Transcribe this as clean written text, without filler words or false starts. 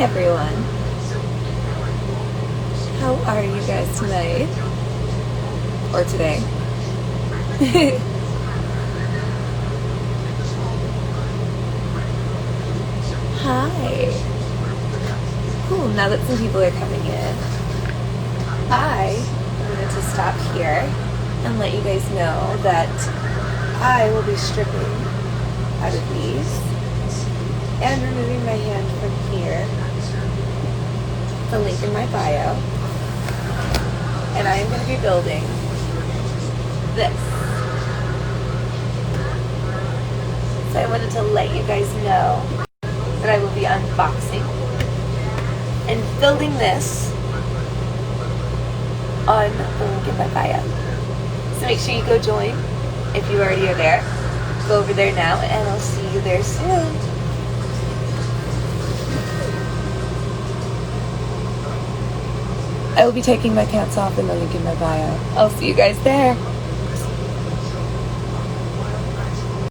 everyone. How are you guys tonight? Or today? Hi. Cool, now that some people are coming in, I wanted to stop here and let you guys know that I will be stripping out of these and removing my hand from here, the link in my bio, and I am going to be building this. So I wanted to let you guys know that I will be unboxing and building this on the link in my bio. So make sure you go join if you already are there. Go over there now and I'll see you there soon. I will be taking my pants off in the link in my bio. I'll see you guys there.